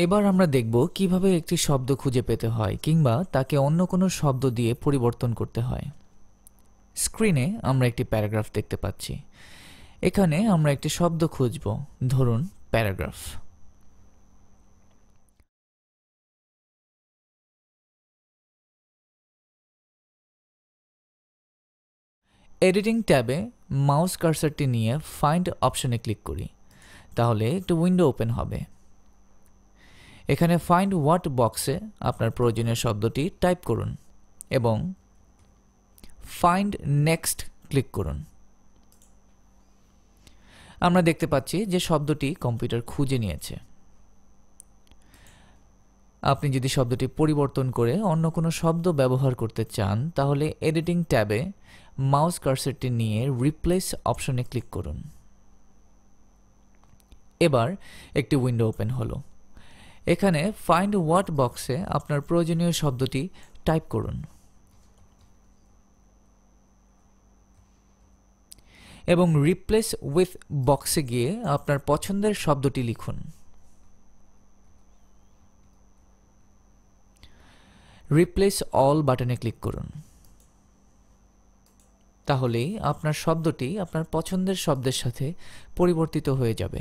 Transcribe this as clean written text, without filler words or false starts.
এবার আমরা দেখব কিভাবে একটি শব্দ খুঁজে পেতে হয় কিংবা তাকে অন্য কোনো শব্দ দিয়ে পরিবর্তন করতে হয়। স্ক্রিনে আমরা একটি প্যারাগ্রাফ দেখতে পাচ্ছি। এখানে আমরা একটি শব্দ খুঁজব, ধরুন প্যারাগ্রাফ। এডিটিং ট্যাবে মাউস কার্সারটি নিয়ে ফাইন্ড অপশনে ক্লিক করি, তাহলে একটি উইন্ডো ওপেন হবে। এখানে ফাইন্ড হোয়াট বক্সে আপনার প্রয়োজনীয় শব্দটি টাইপ করুন এবং ফাইন্ড নেক্সট ক্লিক করুন। আমরা দেখতে পাচ্ছি যে শব্দটি কম্পিউটার খুঁজে নিয়েছে। আপনি যদি শব্দটি পরিবর্তন করে অন্য কোনো শব্দ ব্যবহার করতে চান, তাহলে এডিটিং ট্যাবে মাউস কার্সারটি নিয়ে রিপ্লেস অপশনে ক্লিক করুন। এবার একটি উইন্ডো ওপেন হলো। এখানে ফাইন্ড হোয়াট বক্সে আপনার প্রয়োজনীয় শব্দটি টাইপ করুন এবং রিপ্লেস উইথ বক্সে গিয়ে আপনার পছন্দের শব্দটি লিখুন। রিপ্লেস অল বাটনে ক্লিক করুন, তাহলেই আপনার শব্দটি আপনার পছন্দের শব্দের সাথে পরিবর্তিত হয়ে যাবে।